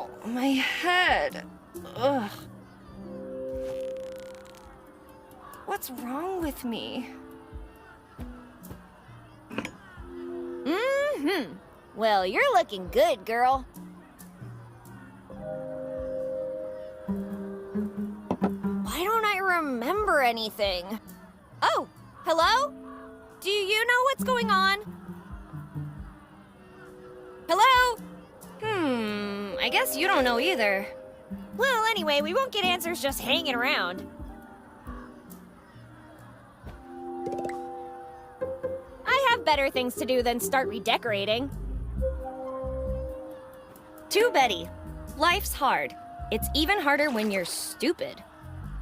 Ow, my head. Ugh. What's wrong with me? Mm-hmm. Well, you're looking good, girl. Why don't I remember anything? Oh, hello? Do you know what's going on? Hello? I guess you don't know either. Well, anyway, we won't get answers just hanging around. I have better things to do than start redecorating. To Betty, life's hard. It's even harder when you're stupid.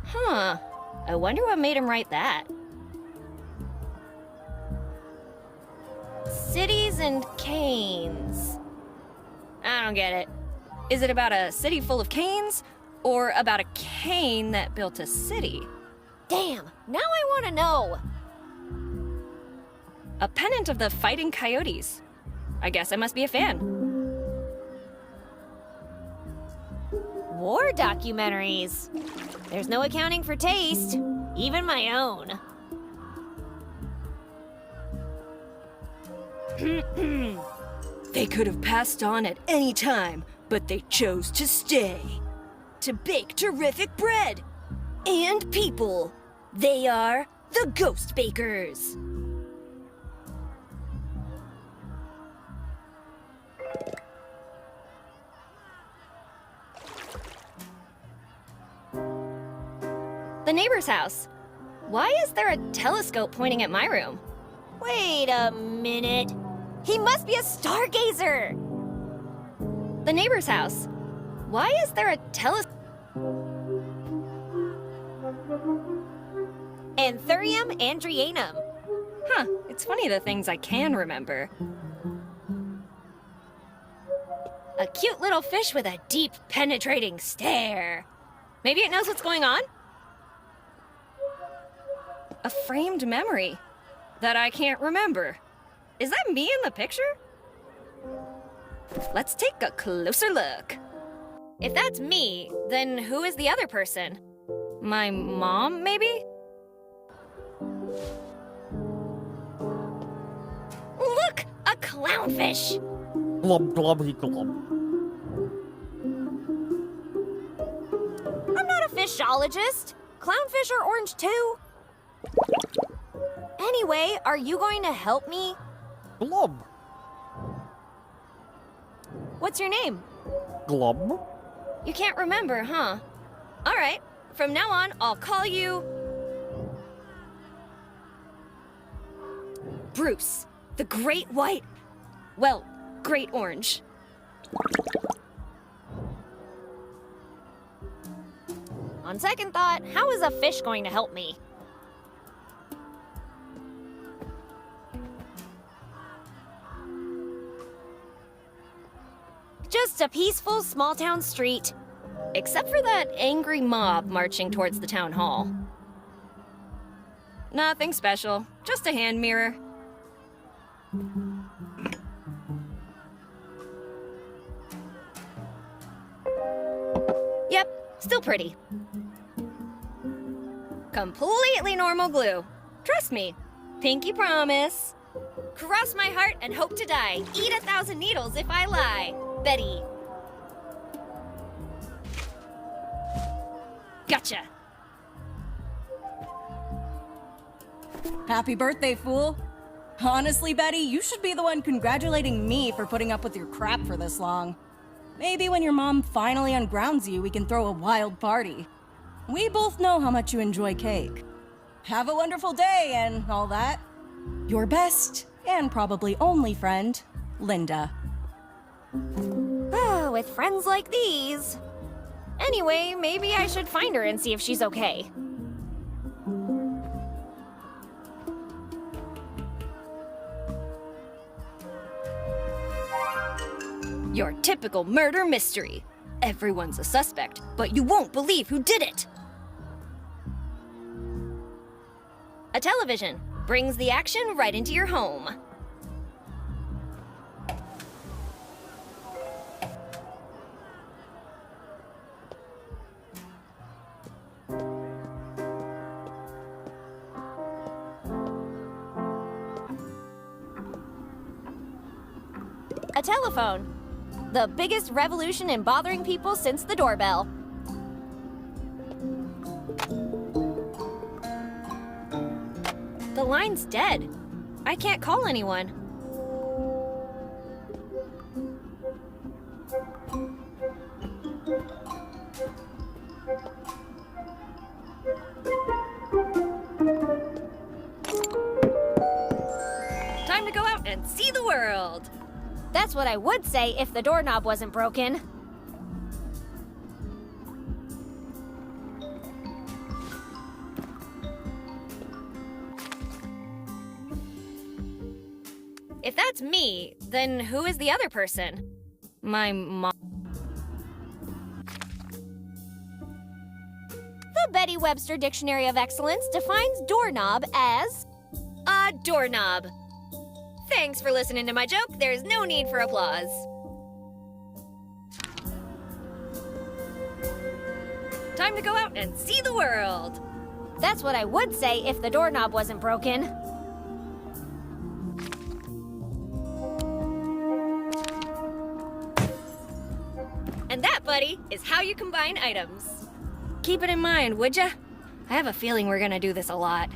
Huh, I wonder what made him write that. Cities and canes. I don't get it. Is it about a city full of canes, or about a cane that built a city? Damn, now I want to know. A pennant of the Fighting Coyotes. I guess I must be a fan. War documentaries. There's no accounting for taste, even my own. They could have passed on at any time, but they chose to stay. To bake terrific bread. And people. They are the Ghost Bakers. The neighbor's house. Why is there a telescope pointing at my room? Wait a minute. He must be a stargazer! The neighbor's house. Why is there a telescope? Anthurium andrianum. Huh, it's funny the things I can remember. A cute little fish with a deep, penetrating stare. Maybe it knows what's going on? A framed memory that I can't remember. Is that me in the picture? Let's take a closer look. If that's me, then who is the other person? My mom, maybe? Look! A clownfish! Glub glubby glub. I'm not a fishologist. Clownfish are orange too. Anyway, are you going to help me? Glub. What's your name? Glub. You can't remember, huh? All right, from now on, I'll call you... Bruce, the Great White... Well, Great Orange. On second thought, how is a fish going to help me? Just a peaceful small-town street. Except for that angry mob marching towards the town hall. Nothing special, just a hand mirror. Yep, still pretty. Completely normal glue. Trust me, pinky promise. Cross my heart and hope to die. Eat 1,000 needles if I lie. Betty. Gotcha. Happy birthday, fool. Honestly, Betty, you should be the one congratulating me for putting up with your crap for this long. Maybe when your mom finally ungrounds you, we can throw a wild party. We both know how much you enjoy cake. Have a wonderful day and all that. Your best, and probably only friend, Linda. With friends like these. Anyway, maybe I should find her and see if she's okay. Your typical murder mystery. Everyone's a suspect, but you won't believe who did it. A television brings the action right into your home. A telephone. The biggest revolution in bothering people since the doorbell. The line's dead. I can't call anyone. Time to go out and see the world. That's what I would say if the doorknob wasn't broken. If that's me, then who is the other person? My mom. The Betty Webster Dictionary of Excellence defines doorknob as A doorknob. Thanks for listening to my joke. There's no need for applause. Time to go out and see the world. That's what I would say if the doorknob wasn't broken. And that, buddy, is how you combine items. Keep it in mind, would ya? I have a feeling we're gonna do this a lot.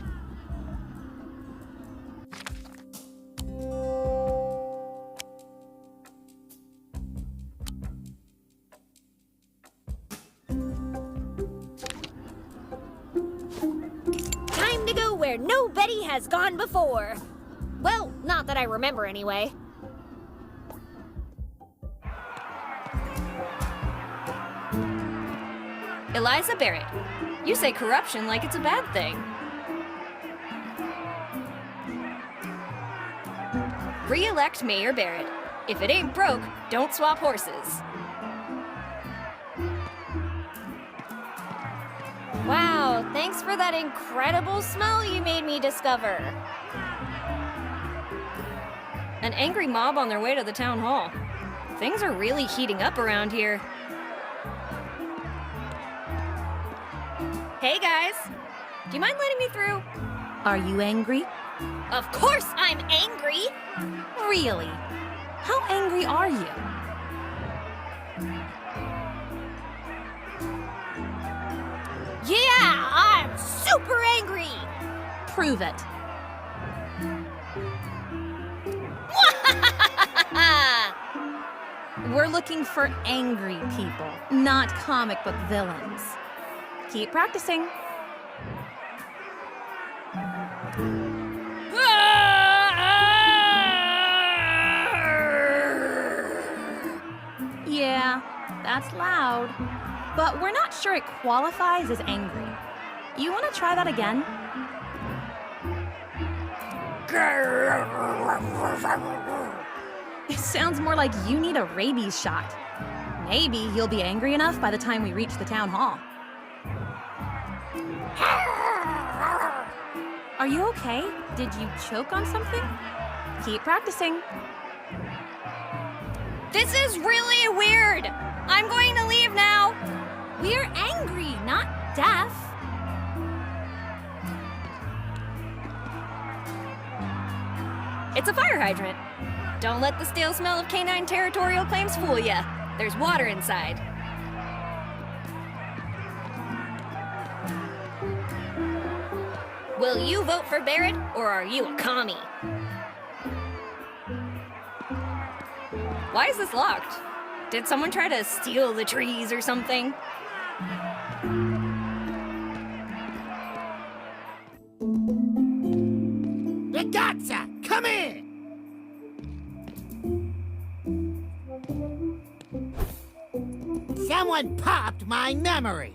Time to go where no Betty has gone before. Well, not that I remember anyway. Eliza Barrett, you say corruption like it's a bad thing. Re-elect Mayor Barrett. If it ain't broke, don't swap horses. Wow, thanks for that incredible smell you made me discover. An angry mob on their way to the town hall. Things are really heating up around here. Hey guys, do you mind letting me through? Are you angry? Of course I'm angry! Really? How angry are you? Yeah, I'm super angry! Prove it. We're looking for angry people, not comic book villains. Keep practicing. Yeah, that's loud. But we're not sure it qualifies as angry. You want to try that again? It sounds more like you need a rabies shot. Maybe you'll be angry enough by the time we reach the town hall. Are you okay? Did you choke on something? Keep practicing. This is really weird! I'm going to leave now! We're angry, not deaf. It's a fire hydrant. Don't let the stale smell of canine territorial claims fool ya. There's water inside. Will you vote for Barrett, or are you a commie? Why is this locked? Did someone try to steal the trees or something? Ragazza, come here! Someone popped my memory.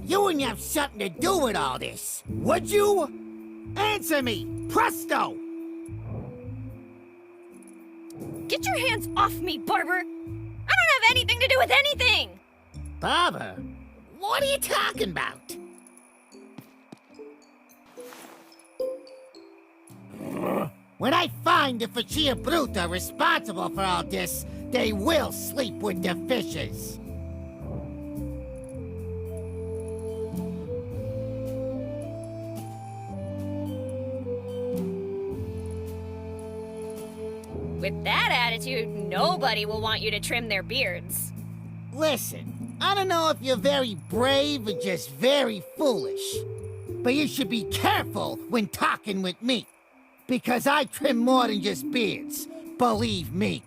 You wouldn't have something to do with all this, would you? Answer me, presto! Get your hands off me, Barber! I don't have anything to do with anything! Barber? What are you talking about? When I find the Faccia Bruta responsible for all this, they will sleep with the fishes. With that promise you, nobody will want you to trim their beards. Listen, I don't know if you're very brave or just very foolish, but you should be careful when talking with me, because I trim more than just beards, believe me.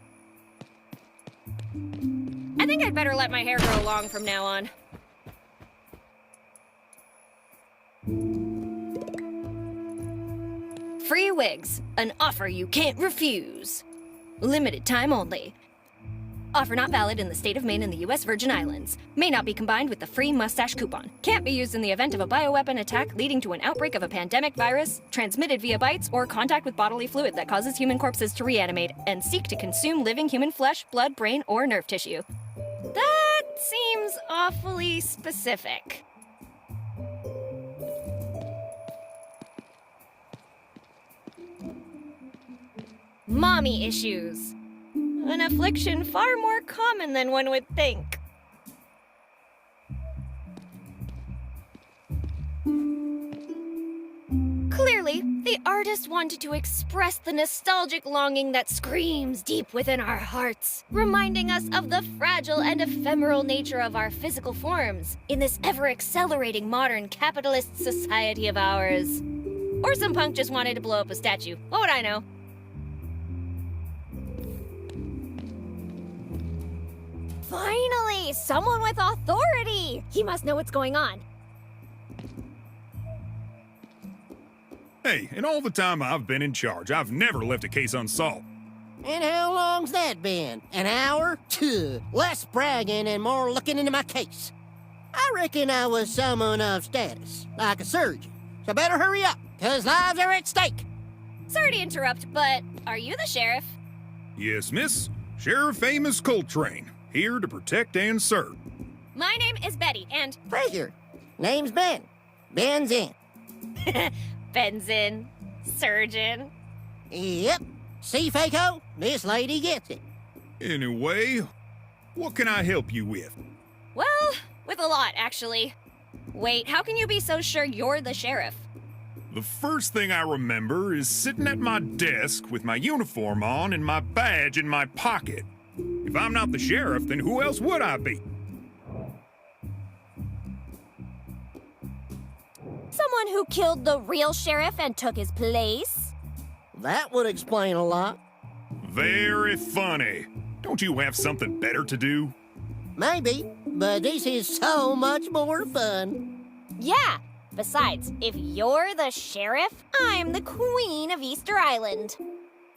I think I'd better let my hair grow long from now on. Free wigs, an offer you can't refuse. Limited time only. Offer not valid in the state of Maine and the U.S. Virgin Islands. May not be combined with the free mustache coupon. Can't be used in the event of a bioweapon attack leading to an outbreak of a pandemic virus, transmitted via bites, or contact with bodily fluid that causes human corpses to reanimate and seek to consume living human flesh, blood, brain, or nerve tissue. That seems awfully specific. Mommy issues. An affliction far more common than one would think. Clearly, the artist wanted to express the nostalgic longing that screams deep within our hearts, reminding us of the fragile and ephemeral nature of our physical forms in this ever-accelerating modern capitalist society of ours. Or some punk just wanted to blow up a statue. What would I know? Finally, someone with authority! He must know what's going on. Hey, in all the time I've been in charge, I've never left a case unsolved. And how long's that been? An hour? Less bragging and more looking into my case. I reckon I was someone of status, like a surgeon. So better hurry up, 'cause lives are at stake. Sorry to interrupt, but are you the sheriff? Yes, miss. Sheriff Amos Coltrane, here to protect and serve. My name is Betty, and Frazier. Name's Ben. Ben's in. Benzin, surgeon. Yep. See, Faco? This lady gets it. Anyway, what can I help you with? Well, with a lot, actually. Wait, how can you be so sure you're the sheriff? The first thing I remember is sitting at my desk with my uniform on and my badge in my pocket. If I'm not the sheriff, then who else would I be? Someone who killed the real sheriff and took his place? That would explain a lot. Very funny. Don't you have something better to do? Maybe, but this is so much more fun. Yeah. Besides, if you're the sheriff, I'm the queen of Easter Island.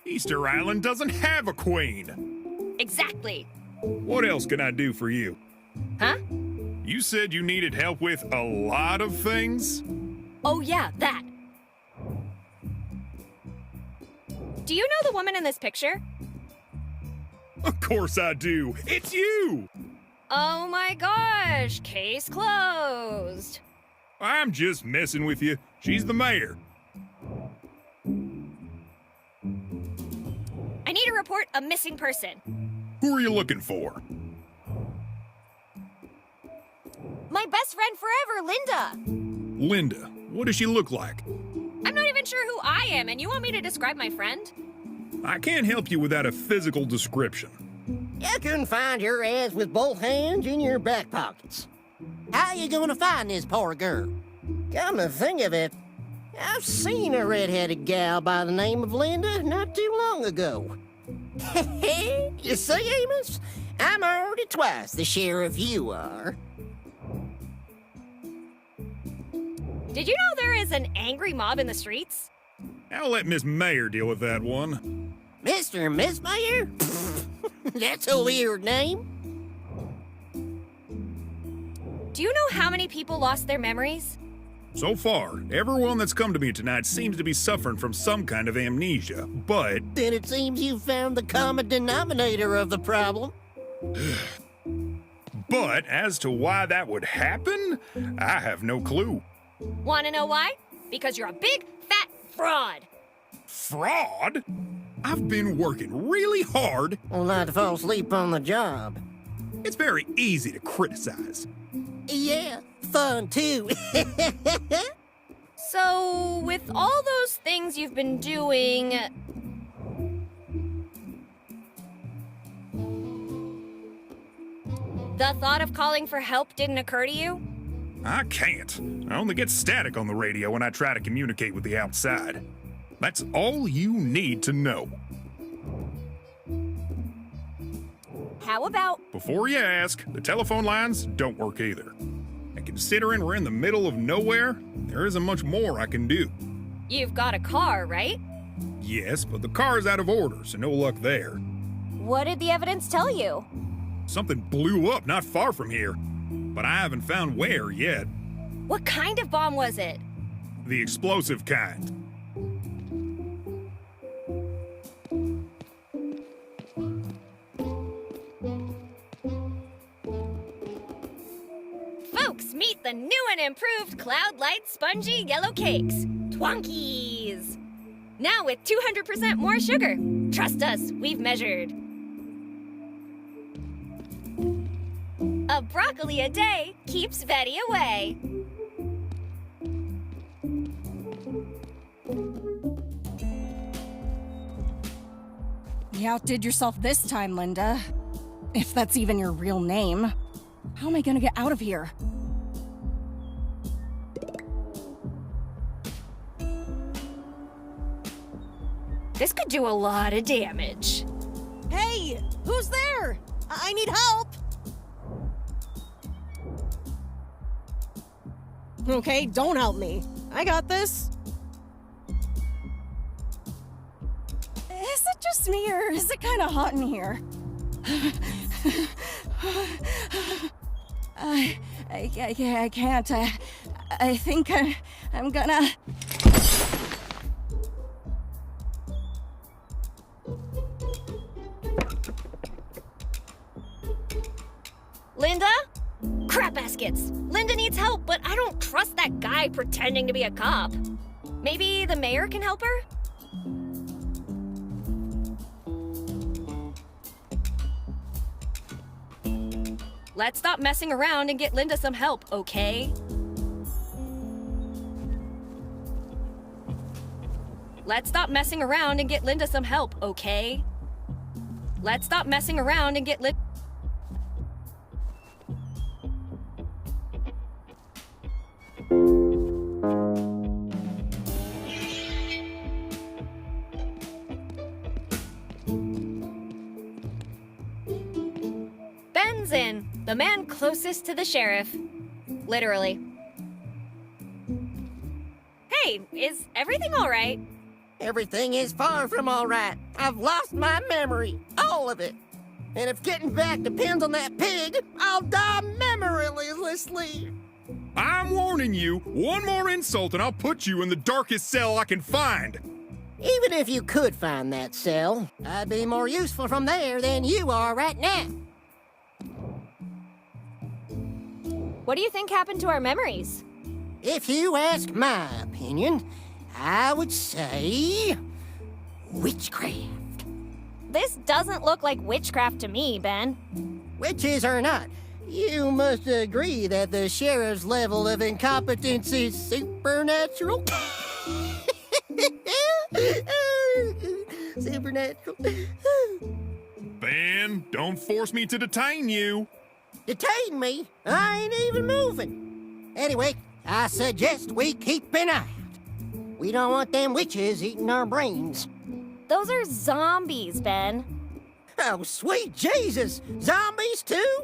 Easter Island doesn't have a queen. Exactly. What else can I do for you? Huh? You said you needed help with a lot of things? Oh yeah, that. Do you know the woman in this picture? Of course I do. It's you! Oh my gosh, case closed. I'm just messing with you. She's the mayor. I need to report a missing person. Who are you looking for? My best friend forever, Linda. Linda. What does she look like? I'm not even sure who I am, and you want me to describe my friend? I can't help you without a physical description. You can find your ass with both hands in your back pockets. How you gonna find this poor girl? Come to think of it, I've seen a red-headed gal by the name of Linda not too long ago. You see, Amos? I'm already twice the sheriff you are. Did you know there is an angry mob in the streets? I'll let Miss Mayor deal with that one. Mr. and Miss Mayor? That's a weird name. Do you know how many people lost their memories? So far, everyone that's come to me tonight seems to be suffering from some kind of amnesia, but Then it seems you found the common denominator of the problem. as to why that would happen, I have no clue. Want to know why? Because you're a big, fat fraud. Fraud? I've been working really hard. Well, not to fall asleep on the job. It's very easy to criticize. Yeah, fun too. So, with all those things you've been doing, The thought of calling for help didn't occur to you? I can't. I only get static on the radio when I try to communicate with the outside. That's all you need to know. How about... Before you ask, the telephone lines don't work either. And considering we're in the middle of nowhere, there isn't much more I can do. You've got a car, right? Yes, but the car's out of order, so no luck there. What did the evidence tell you? Something blew up not far from here, but I haven't found where yet. What kind of bomb was it? The explosive kind. Folks, meet the new and improved Cloud Light Spongy Yellow Cakes. Twonkies! Now with 200% more sugar. Trust us, we've measured. A broccoli a day keeps Betty away. You outdid yourself this time, Linda. If that's even your real name. How am I gonna get out of here? This could do a lot of damage. Hey! Who's there? I need help! Okay, don't help me. I got this. Is it just me, or is it kind of hot in here? I can't. I think I'm gonna... Linda? Crap baskets! Linda needs help, but I don't trust that guy pretending to be a cop. Maybe the mayor can help her? Let's stop messing around and get Linda some help, okay? Let's stop messing around and get Linda some help, okay? Let's stop messing around and get Linda... Ben's in, the man closest to the sheriff. Literally. Hey, is everything all right? Everything is far from all right. I've lost my memory, all of it. And if getting back depends on that pig, I'll die memorylessly. I'm warning you, one more insult and I'll put you in the darkest cell I can find. Even if you could find that cell, I'd be more useful from there than you are right now. What do you think happened to our memories? If you ask my opinion, I would say witchcraft. This doesn't look like witchcraft to me, Ben. Witches or not, you must agree that the sheriff's level of incompetence is supernatural. Supernatural. Ben, don't force me to detain you. Detain me? I ain't even moving. Anyway, I suggest we keep an eye out. We don't want them witches eating our brains. Those are zombies, Ben. Oh, sweet Jesus! Zombies too?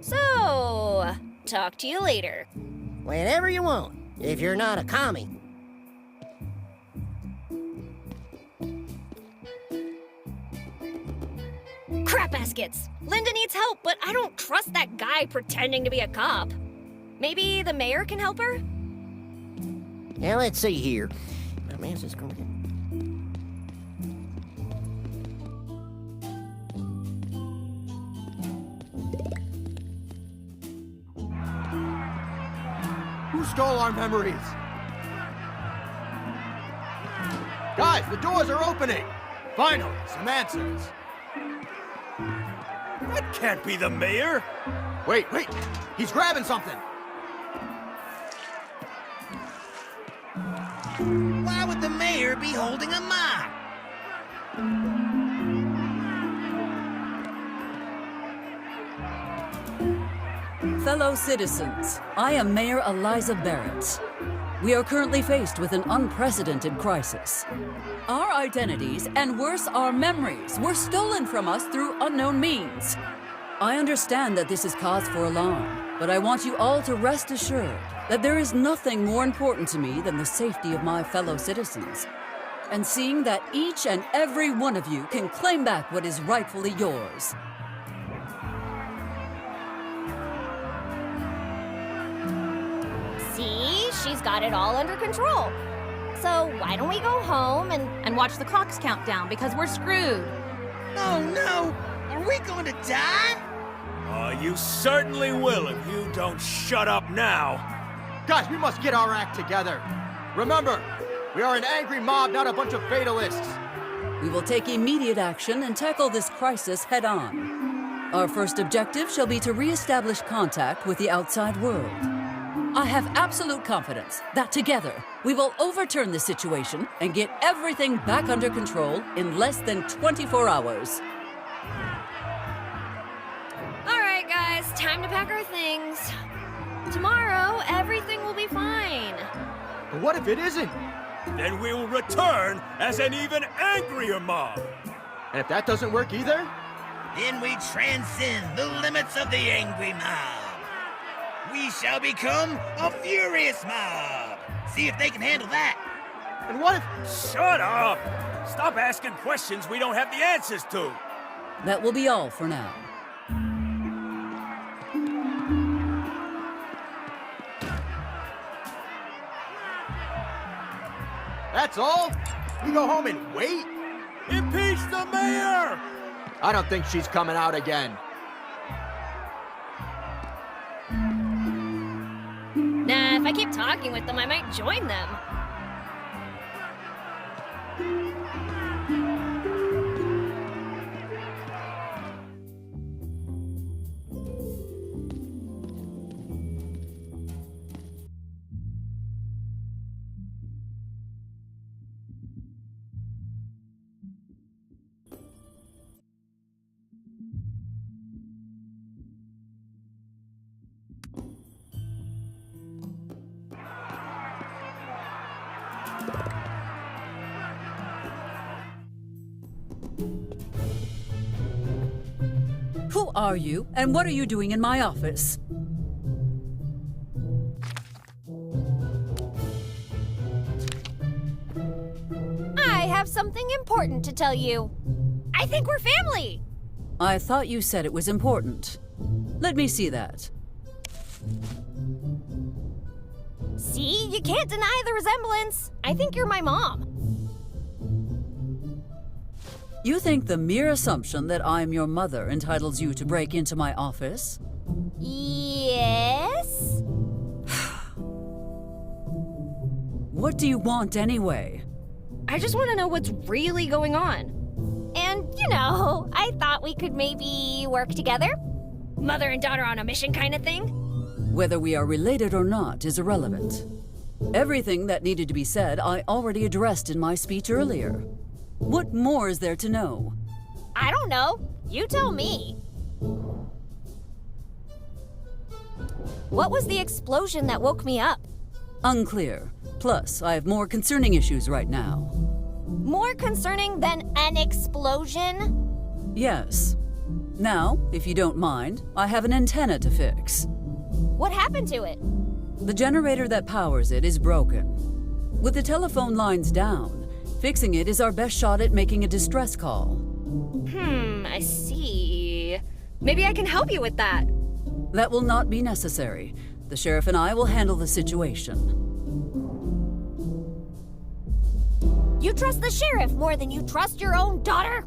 So, talk to you later. Whenever you want, if you're not a commie. Crap baskets! Linda needs help, but I don't trust that guy pretending to be a cop. Maybe the mayor can help her? Now, let's see here. My man's just gonna get... Who stole our memories? Guys, the doors are opening! Finally, some answers. That can't be the mayor! Wait, he's grabbing something! Why would the mayor be holding a mop? fellow citizens, I am Mayor Eliza Barrett. We are currently faced with an unprecedented crisis. Our identities, and worse, our memories, were stolen from us through unknown means. I understand that this is cause for alarm, but I want you all to rest assured that there is nothing more important to me than the safety of my fellow citizens, and seeing that each and every one of you can claim back what is rightfully yours. See, she's got it all under control. So why don't we go home and watch the clocks count down because we're screwed. Oh no! Are we going to die? You certainly will if you don't shut up now. Guys, we must get our act together. Remember, we are an angry mob, not a bunch of fatalists. We will take immediate action and tackle this crisis head-on. Our first objective shall be to re-establish contact with the outside world. I have absolute confidence that together we will overturn the situation and get everything back under control in less than 24 hours. All right, guys, time to pack our things. Tomorrow, everything will be fine. But what if it isn't? Then we will return as an even angrier mob. And if that doesn't work either? Then we transcend the limits of the angry mob. We shall become a furious mob. See if they can handle that. And what if... Shut up! Stop asking questions we don't have the answers to. That will be all for now. That's all? We go home and wait? Impeach the mayor! I don't think she's coming out again. Nah, if I keep talking with them, I might join them. Who are you, and what are you doing in my office? I have something important to tell you. I think we're family. I thought you said it was important. Let me see that. See, you can't deny the resemblance. I think you're my mom. You think the mere assumption that I'm your mother entitles you to break into my office? Yes? What do you want anyway? I just want to know what's really going on. And, you know, I thought we could maybe work together. Mother and daughter on a mission kind of thing. Whether we are related or not is irrelevant. Everything that needed to be said I already addressed in my speech earlier. What more is there to know? I don't know. You tell me. What was the explosion that woke me up? Unclear. Plus, I have more concerning issues right now. More concerning than an explosion? Yes. Now, if you don't mind, I have an antenna to fix. What happened to it? The generator that powers it is broken. With the telephone lines down, fixing it is our best shot at making a distress call. I see. Maybe I can help you with that. That will not be necessary. The sheriff and I will handle the situation. You trust the sheriff more than you trust your own daughter?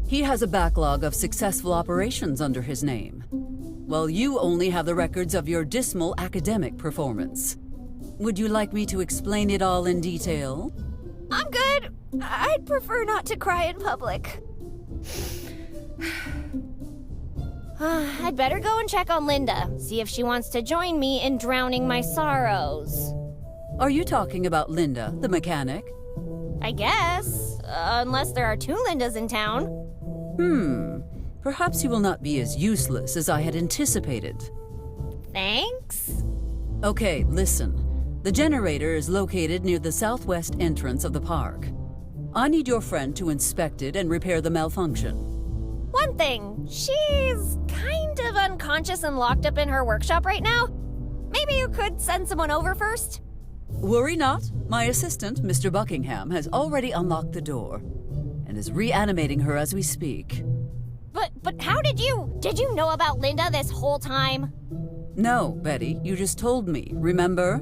He has a backlog of successful operations under his name, while you only have the records of your dismal academic performance. Would you like me to explain it all in detail? I'm good. I'd prefer not to cry in public. I'd better go and check on Linda, see if she wants to join me in drowning my sorrows. Are you talking about Linda, the mechanic? I guess. Unless there are two Lindas in town. Perhaps you will not be as useless as I had anticipated. Thanks. Okay, listen. The generator is located near the southwest entrance of the park. I need your friend to inspect it and repair the malfunction. One thing, she's kind of unconscious and locked up in her workshop right now. Maybe you could send someone over first? Worry not. My assistant, Mr. Buckingham, has already unlocked the door and is reanimating her as we speak. But how did you know about Linda this whole time? No, Betty, you just told me, remember?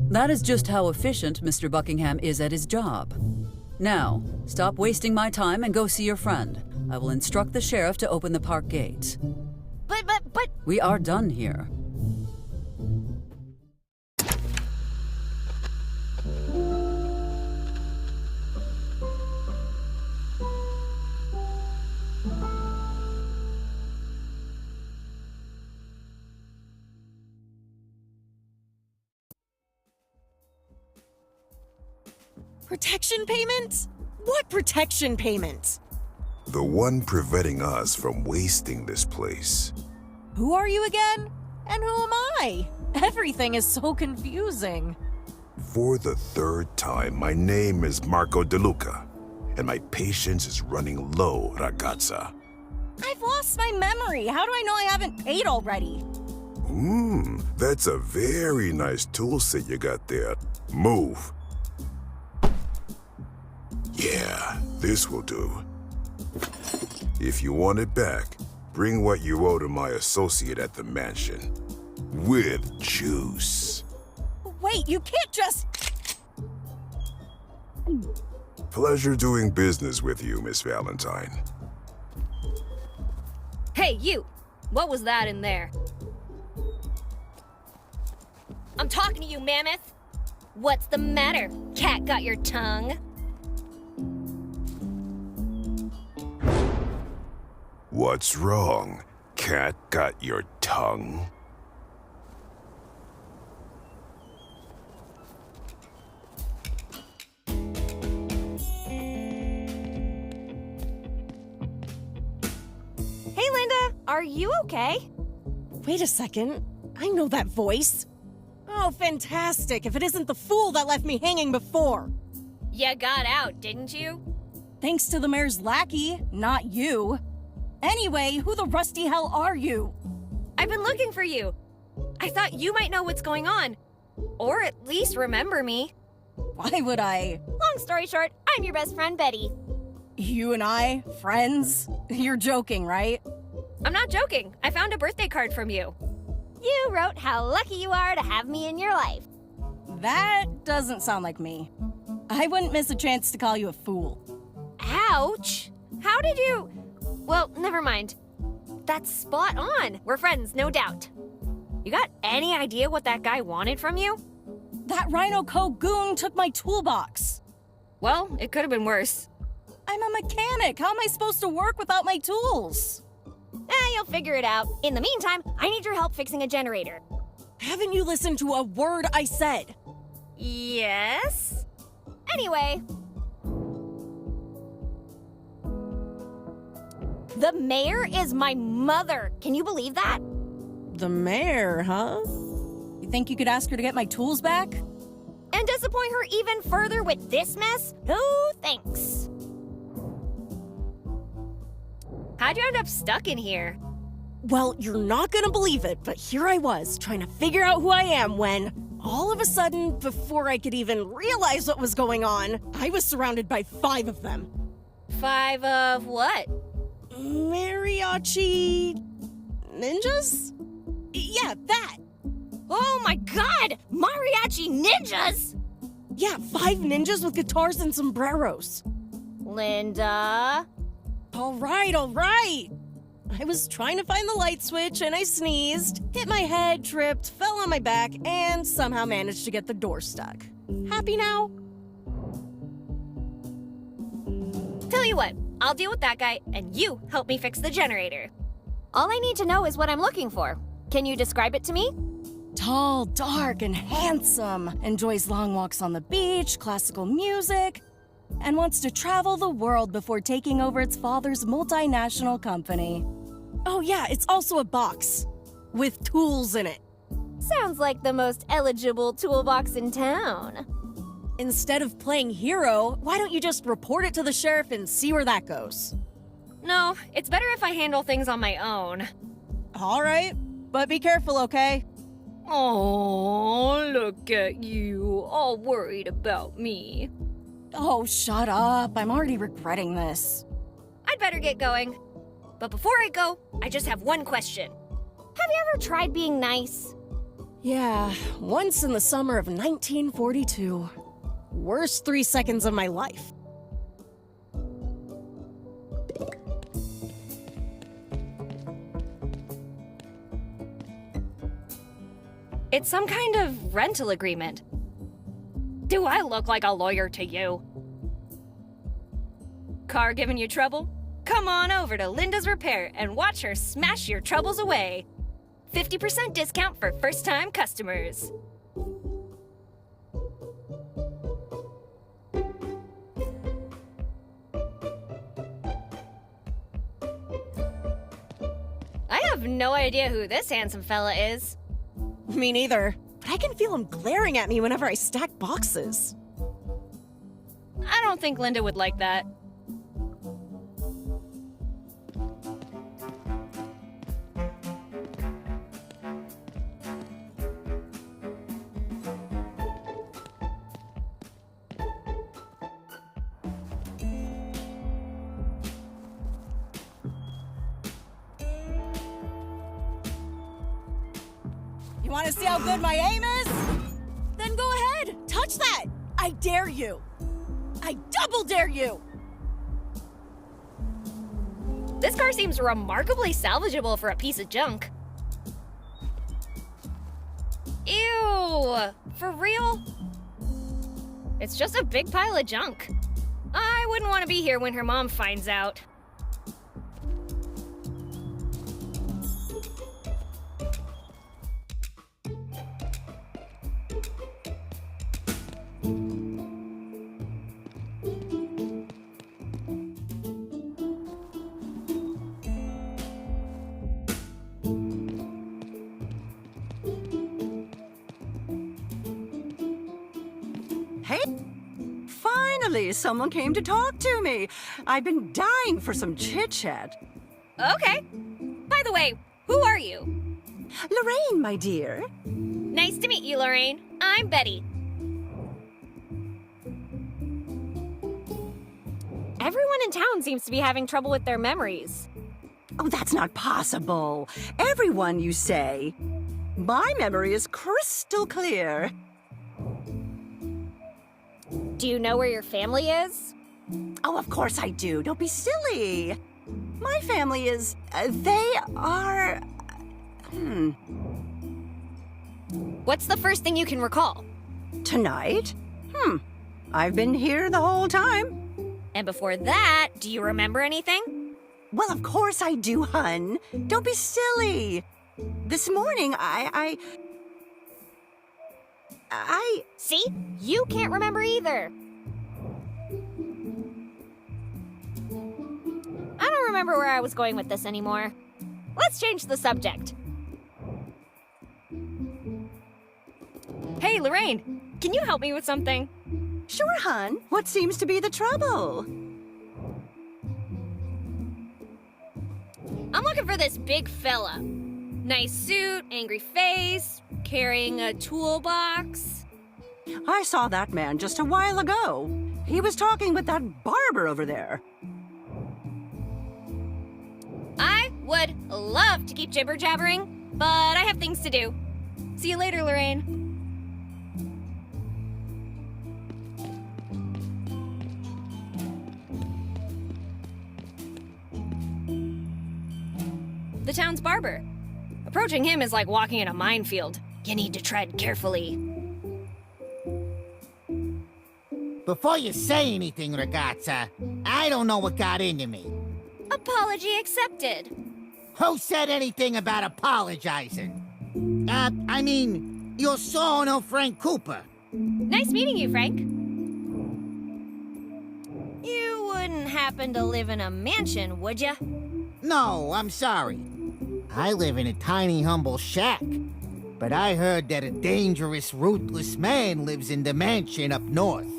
That is just how efficient Mr. Buckingham is at his job. Now, stop wasting my time and go see your friend. I will instruct the sheriff to open the park gate. But... We are done here. Protection payment? What protection payment? The one preventing us from wasting this place. Who are you again? And who am I? Everything is so confusing. For the third time, my name is Marco De Luca, and my patience is running low, ragazza. I've lost my memory. How do I know I haven't paid already? That's a very nice tool set you got there. Move. Yeah, this will do. If you want it back, bring what you owe to my associate at the mansion. With juice. Wait, you can't just... Pleasure doing business with you, Miss Valentine. Hey, you! What was that in there? I'm talking to you, Mammoth! What's the matter? Cat got your tongue? What's wrong? Cat got your tongue? Hey, Linda! Are you okay? Wait a second. I know that voice. Oh, fantastic. If it isn't the fool that left me hanging before. You got out, didn't you? Thanks to the mayor's lackey, not you. Anyway, who the rusty hell are you? I've been looking for you. I thought you might know what's going on. Or at least remember me. Why would I? Long story short, I'm your best friend, Betty. You and I? Friends? You're joking, right? I'm not joking. I found a birthday card from you. You wrote how lucky you are to have me in your life. That doesn't sound like me. I wouldn't miss a chance to call you a fool. Ouch! How did you... Well, never mind. That's spot on. We're friends, no doubt. You got any idea what that guy wanted from you? That Rhino Co. goon took my toolbox. Well, it could have been worse. I'm a mechanic. How am I supposed to work without my tools? You'll figure it out. In the meantime, I need your help fixing a generator. Haven't you listened to a word I said? Yes? Anyway. The mayor is my mother. Can you believe that? The mayor, huh? You think you could ask her to get my tools back? And disappoint her even further with this mess? No thanks. How'd you end up stuck in here? Well, you're not gonna believe it, but here I was, trying to figure out who I am when, all of a sudden, before I could even realize what was going on, I was surrounded by 5 of them. 5 of what? Mariachi... ninjas? Yeah, that! Oh my god! Mariachi ninjas?! Yeah, 5 ninjas with guitars and sombreros. Linda... All right. I was trying to find the light switch and I sneezed, hit my head, tripped, fell on my back, and somehow managed to get the door stuck. Happy now? Tell you what, I'll deal with that guy and you help me fix the generator. All I need to know is what I'm looking for. Can you describe it to me? Tall, dark, and handsome. Enjoys long walks on the beach, classical music, and wants to travel the world before taking over its father's multinational company. Oh yeah, it's also a box with tools in it. Sounds like the most eligible toolbox in town. Instead of playing hero, why don't you just report it to the sheriff and see where that goes? No, it's better if I handle things on my own. All right, but be careful, okay? Oh, look at you, all worried about me. Oh, shut up. I'm already regretting this. I'd better get going. But before I go, I just have one question. Have you ever tried being nice? Yeah, once in the summer of 1942. Worst 3 seconds of my life. It's some kind of rental agreement. Do I look like a lawyer to you? Car giving you trouble? Come on over to Linda's Repair and watch her smash your troubles away. 50% discount for first-time customers. I have no idea who this handsome fella is. Me neither, but I can feel him glaring at me whenever I stack boxes. I don't think Linda would like that. You want to see how good my aim is? Then go ahead, touch that! I dare you! I double dare you! This car seems remarkably salvageable for a piece of junk. Ew! For real? It's just a big pile of junk. I wouldn't want to be here when her mom finds out. Finally, someone came to talk to me. I've been dying for some chit-chat. Okay. By the way, who are you? Lorraine, my dear. Nice to meet you, Lorraine. I'm Betty. Everyone in town seems to be having trouble with their memories. Oh, that's not possible. Everyone, you say. My memory is crystal clear. Do you know where your family is? Oh, of course I do. Don't be silly. My family is... they are... What's the first thing you can recall? Tonight? I've been here the whole time. And before that, do you remember anything? Well, of course I do, hun. Don't be silly. This morning, I... See? You can't remember either. I don't remember where I was going with this anymore. Let's change the subject. Hey, Lorraine, can you help me with something? Sure, hun. What seems to be the trouble? I'm looking for this big fella. Nice suit, angry face, carrying a toolbox. I saw that man just a while ago. He was talking with that barber over there. I would love to keep jibber-jabbering, but I have things to do. See you later, Lorraine. The town's barber. Approaching him is like walking in a minefield. You need to tread carefully. Before you say anything, ragazza, I don't know what got into me. Apology accepted. Who said anything about apologizing? I mean, io sono Frank Cooper. Nice meeting you, Frank. You wouldn't happen to live in a mansion, would ya? No, I'm sorry. I live in a tiny, humble shack. but I heard that a dangerous, ruthless man lives in the mansion up north.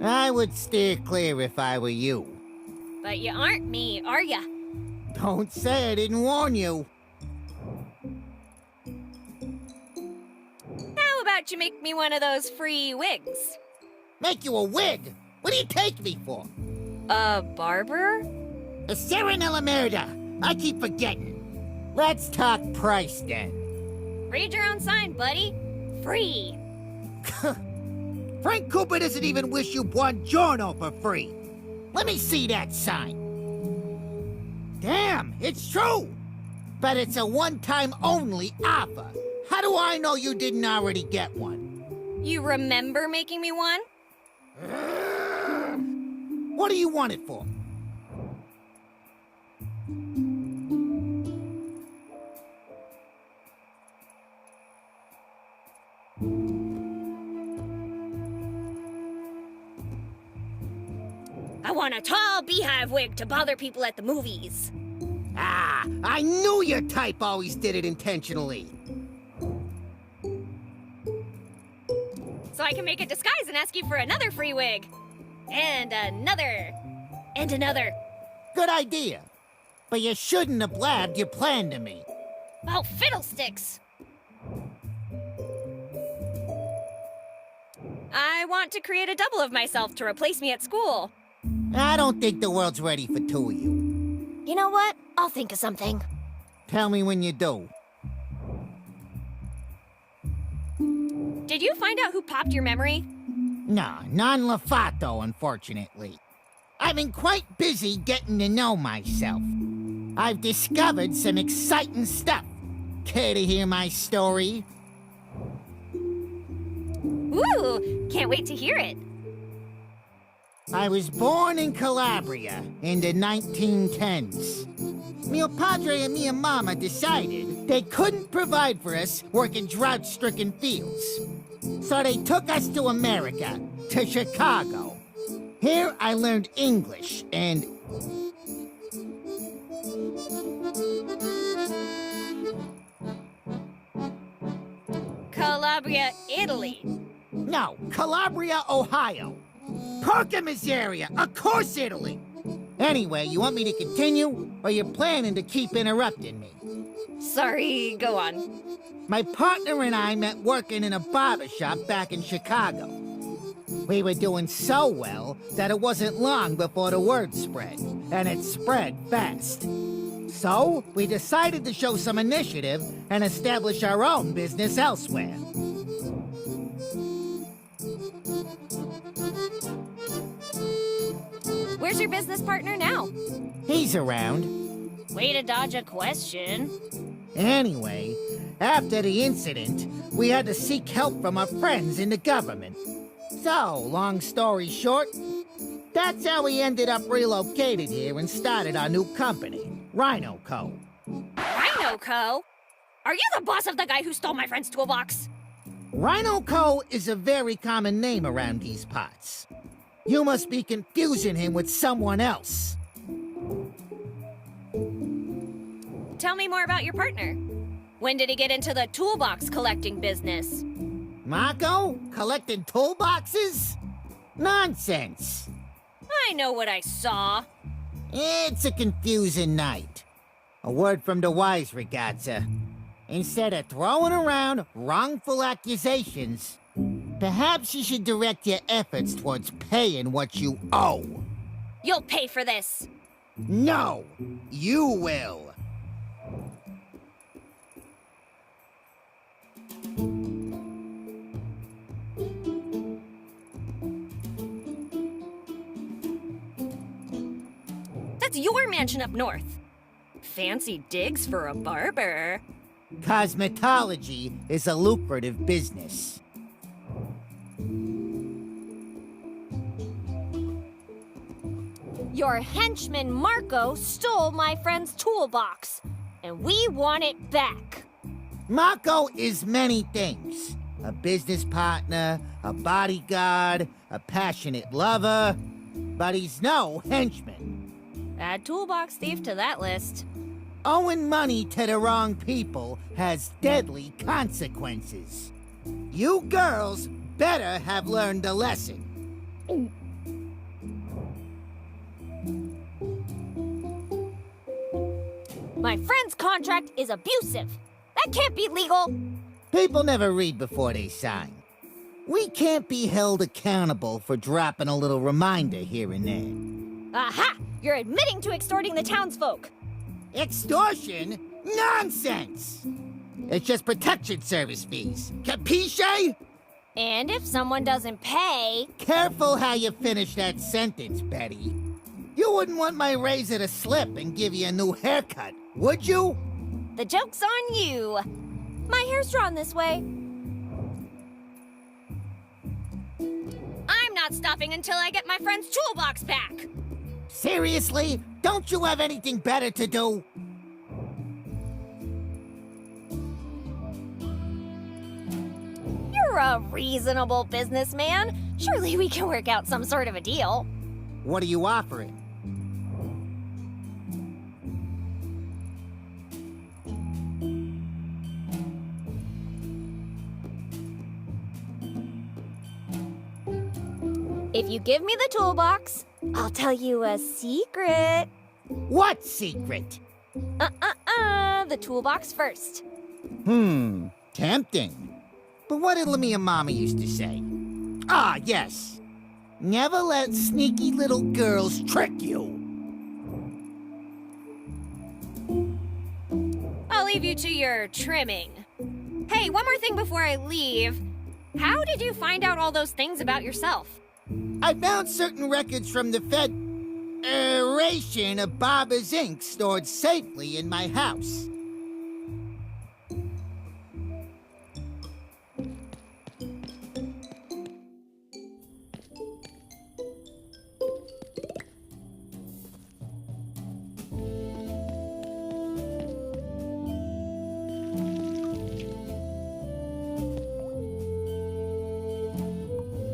I would steer clear if I were you. But you aren't me, are ya? Don't say I didn't warn you. How about you make me one of those free wigs? Make you a wig? What do you take me for? A barber? A Serenella Merida. I keep forgetting. Let's talk price then. Read your own sign, buddy. Free. Frank Cooper doesn't even wish you buongiorno for free. Let me see that sign. Damn, it's true. But it's a one-time only offer. How do I know you didn't already get one? You remember making me one? What do you want it for? I want a tall beehive wig to bother people at the movies. Ah, I knew your type always did it intentionally. So I can make a disguise and ask you for another free wig. And another. And another. Good idea. But you shouldn't have blabbed your plan to me. Oh, fiddlesticks! I want to create a double of myself to replace me at school. I don't think the world's ready for two of you. You know what? I'll think of something. Tell me when you do. Did you find out who popped your memory? Nah, non-Lafato, unfortunately. I've been quite busy getting to know myself. I've discovered some exciting stuff. Care to hear my story? Ooh, can't wait to hear it. I was born in Calabria in the 1910s. Mio padre and mia mama decided they couldn't provide for us working drought-stricken fields. So they took us to America, to Chicago. Here I learned English and... Calabria, Italy. No, Calabria, Ohio. Porca miseria, of course Italy. Anyway, you want me to continue, or you're planning to keep interrupting me? Sorry, go on. My partner and I met working in a barber shop back in Chicago. We were doing so well that it wasn't long before the word spread, and it spread fast. So, we decided to show some initiative and establish our own business elsewhere. Where's your business partner now? He's around. Way to dodge a question. Anyway, after the incident, we had to seek help from our friends in the government. So, long story short, that's how we ended up relocated here and started our new company, Rhino Co. Rhino Co? Are you the boss of the guy who stole my friend's toolbox? Rhino Co is a very common name around these parts. You must be confusing him with someone else. Tell me more about your partner. When did he get into the toolbox collecting business? Marco? Collecting toolboxes? Nonsense. I know what I saw. It's a confusing night. A word from the wise, ragazza. Instead of throwing around wrongful accusations, perhaps you should direct your efforts towards paying what you owe. You'll pay for this. No, you will. That's your mansion up north. Fancy digs for a barber. Cosmetology is a lucrative business. Your henchman Marco stole my friend's toolbox, and we want it back. Marco is many things. A business partner, a bodyguard, a passionate lover, but he's no henchman. Add toolbox thief to that list. Owing money to the wrong people has deadly consequences. You girls better have learned a lesson. My friend's contract is abusive. That can't be legal. People never read before they sign. We can't be held accountable for dropping a little reminder here and there. Aha! You're admitting to extorting the townsfolk. Extortion? Nonsense! It's just protection service fees. Capisce? And if someone doesn't pay... Careful how you finish that sentence, Betty. You wouldn't want my razor to slip and give you a new haircut, would you? The joke's on you. My hair's drawn this way. I'm not stopping until I get my friend's toolbox back. Seriously? Don't you have anything better to do? You're a reasonable businessman. Surely we can work out some sort of a deal. What are you offering? If you give me the toolbox, I'll tell you a secret. What secret? The toolbox first. Tempting. But what did Lemmy and Mama used to say? Ah, yes. Never let sneaky little girls trick you. I'll leave you to your trimming. Hey, one more thing before I leave. How did you find out all those things about yourself? I found certain records from the Federation of Barbers Inc. stored safely in my house.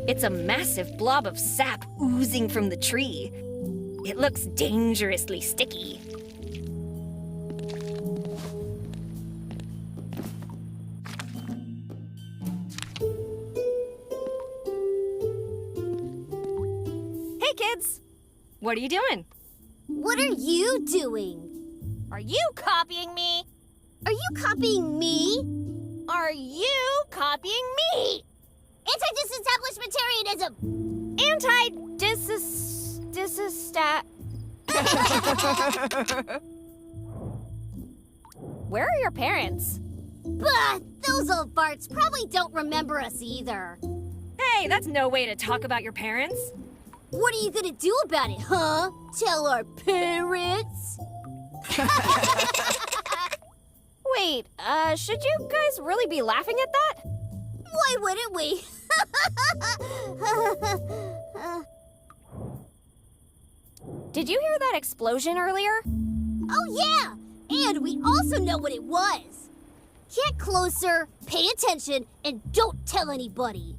It's a massive blob of sap oozing from the tree. It looks dangerously sticky. Hey, kids! What are you doing? What are you doing? Are you copying me? Are you copying me? Are you copying me? Anti-disestablishmentarianism! Anti-disestat... Where are your parents? Bah! Those old farts probably don't remember us either. Hey, that's no way to talk about your parents. What are you gonna do about it, huh? Tell our parents? Wait, should you guys really be laughing at that? Why wouldn't we? Did you hear that explosion earlier? Oh yeah! And we also know what it was. Get closer, pay attention, and don't tell anybody.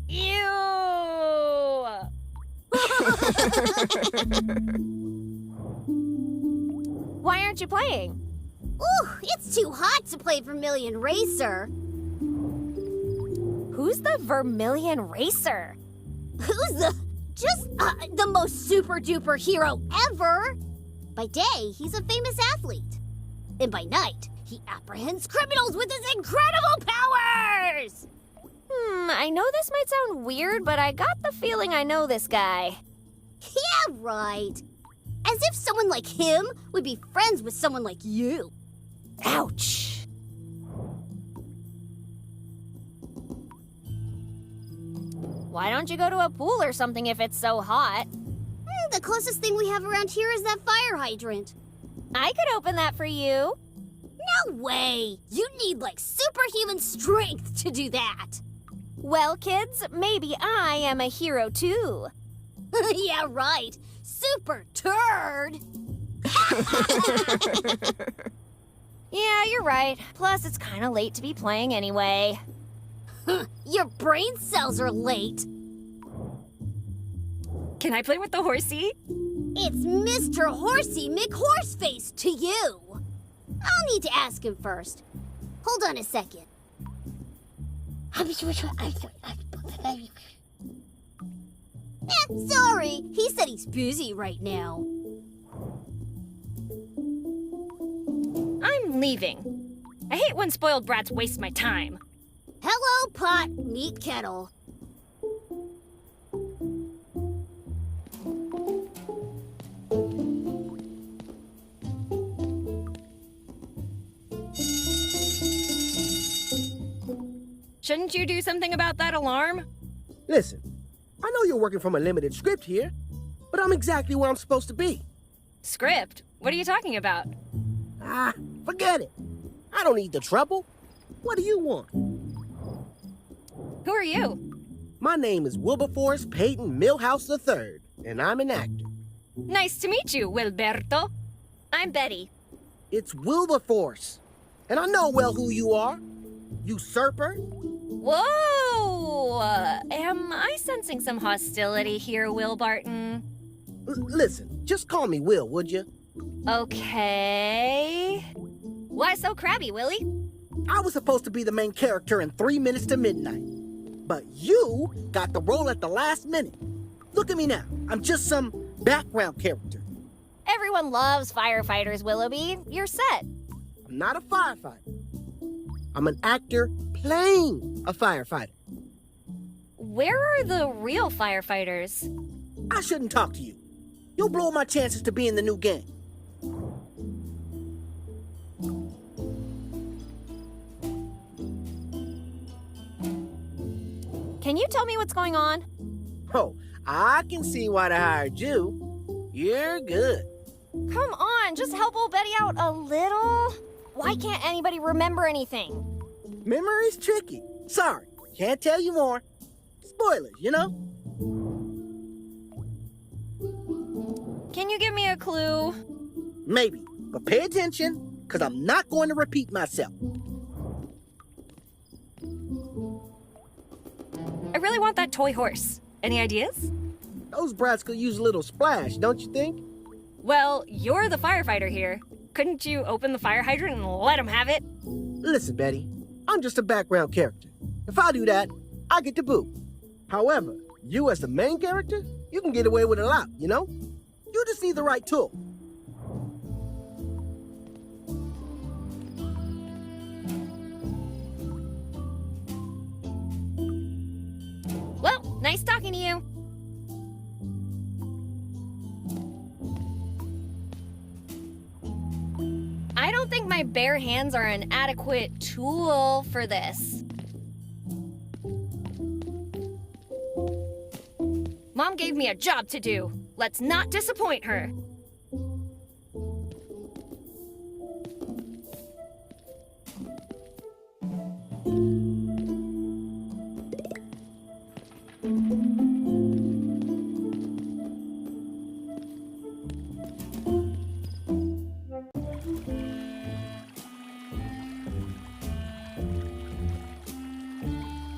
Ew! Why aren't you playing? Ooh, it's too hot to play Vermilion Racer. Who's the Vermilion Racer? Who's the most super-duper hero ever? By day, he's a famous athlete. And by night, he apprehends criminals with his incredible powers! I know this might sound weird, but I got the feeling I know this guy. Yeah, right. As if someone like him would be friends with someone like you. Ouch. Why don't you go to a pool or something if it's so hot? The closest thing we have around here is that fire hydrant. I could open that for you. No way! You need, like, superhuman strength to do that. Well, kids, maybe I am a hero too. Yeah, right. Super turd. Yeah, you're right. Plus, it's kind of late to be playing anyway. Your brain cells are late. Can I play with the horsey? It's Mr. Horsey McHorseface to you. I'll need to ask him first. Hold on a second. Sorry. He said he's busy right now. I'm leaving. I hate when spoiled brats waste my time. Hello, pot, meat kettle. Shouldn't you do something about that alarm? Listen, I know you're working from a limited script here, but I'm exactly where I'm supposed to be. Script? What are you talking about? Ah, forget it. I don't need the trouble. What do you want? Who are you? My name is Wilberforce Peyton Milhouse III, and I'm an actor. Nice to meet you, Wilberto. I'm Betty. It's Wilberforce, and I know well who you are. Usurper. Whoa! Am I sensing some hostility here, Will Barton? Listen, just call me Will, would you? Okay. Why so crabby, Willie? I was supposed to be the main character in 3 minutes to midnight, but you got the role at the last minute. Look at me now. I'm just some background character. Everyone loves firefighters, Willoughby. You're set. I'm not a firefighter. I'm an actor playing a firefighter. Where are the real firefighters? I shouldn't talk to you. You'll blow my chances to be in the new game. Can you tell me what's going on? Oh, I can see why they hired you. You're good. Come on, just help old Betty out a little. Why can't anybody remember anything? Memory's tricky. Sorry, can't tell you more. Spoilers, you know? Can you give me a clue? Maybe, but pay attention, because I'm not going to repeat myself. I really want that toy horse. Any ideas? Those brats could use a little splash, don't you think? Well, you're the firefighter here. Couldn't you open the fire hydrant and let him have it? Listen, Betty, I'm just a background character. If I do that, I get the boot. However, you as the main character, you can get away with a lot, you know? You just need the right tool. Well, nice talking to you. I don't think my bare hands are an adequate tool for this. Mom gave me a job to do. Let's not disappoint her.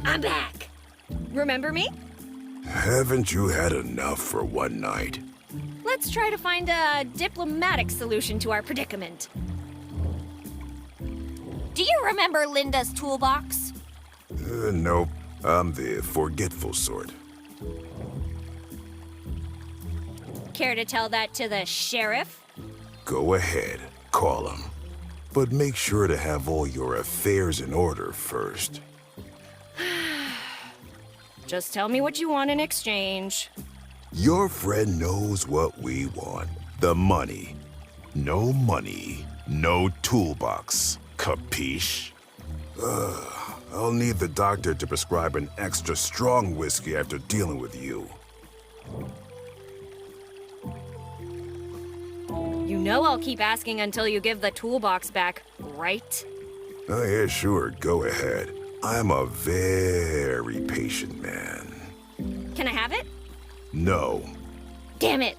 I'm back. Remember me? Haven't you had enough for one night? Let's try to find a diplomatic solution to our predicament. Do you remember Linda's toolbox? Nope. I'm the forgetful sort. Care to tell that to the sheriff? Go ahead. Call him. But make sure to have all your affairs in order first. Just tell me what you want in exchange. Your friend knows what we want. The money. No money, no toolbox. Capiche? I'll need the doctor to prescribe an extra strong whiskey after dealing with you. You know I'll keep asking until you give the toolbox back, right? Oh, yeah, sure. Go ahead. I'm a very patient man. Can I have it? No. Damn it.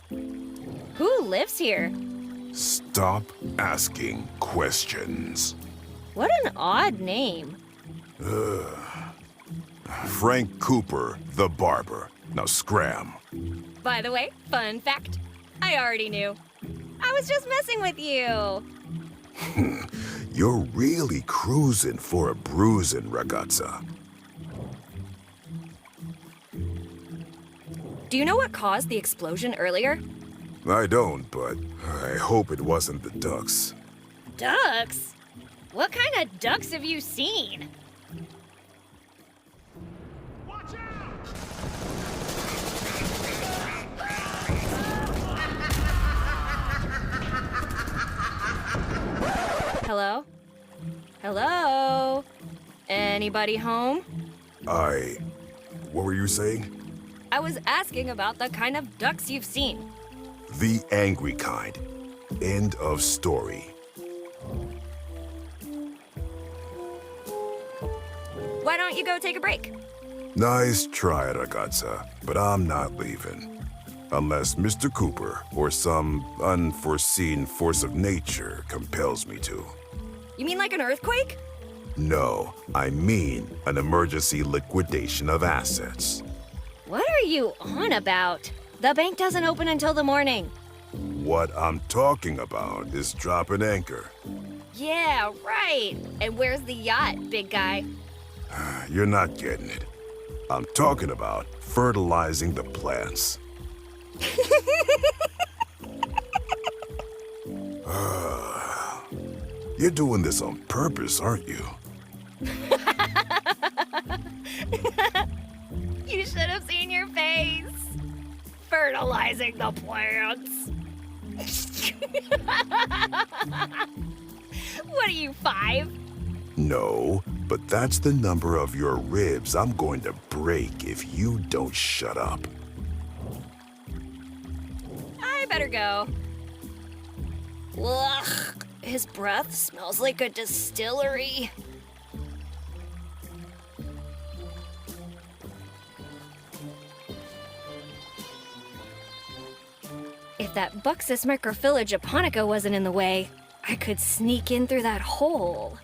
Who lives here? Stop asking questions. What an odd name. Frank Cooper, the barber. Now scram. By the way, fun fact. I already knew. I was just messing with you. You're really cruising for a bruising, ragazza. Do you know what caused the explosion earlier? I don't, but I hope it wasn't the ducks. Ducks? What kind of ducks have you seen? Hello? Hello? Anybody home? What were you saying? I was asking about the kind of ducks you've seen. The angry kind. End of story. Why don't you go take a break? Nice try, ragazza, but I'm not leaving. Unless Mr. Cooper or some unforeseen force of nature compels me to. You mean like an earthquake? No, I mean an emergency liquidation of assets. What are you on about? The bank doesn't open until the morning. What I'm talking about is dropping anchor. Yeah, right. And where's the yacht, big guy? You're not getting it. I'm talking about fertilizing the plants. You're doing this on purpose, aren't you? You should have seen your face. Fertilizing the plants. What are you, 5? No, but that's the number of your ribs I'm going to break if you don't shut up. I better go. Ugh, his breath smells like a distillery. If that Buxus microphylla japonica wasn't in the way, I could sneak in through that hole.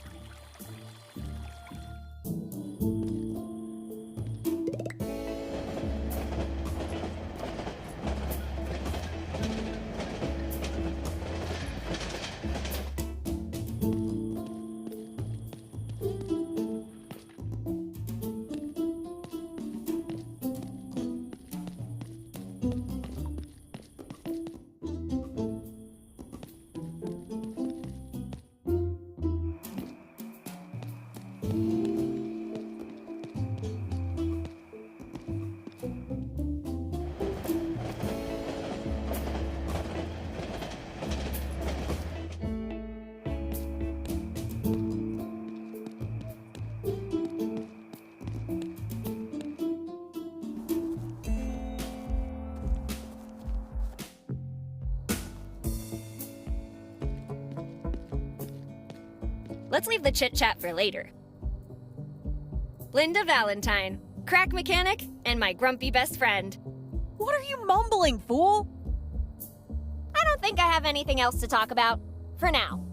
Let's leave the chit-chat for later. Linda Valentine, crack mechanic, and my grumpy best friend. What are you mumbling, fool? I don't think I have anything else to talk about. For now.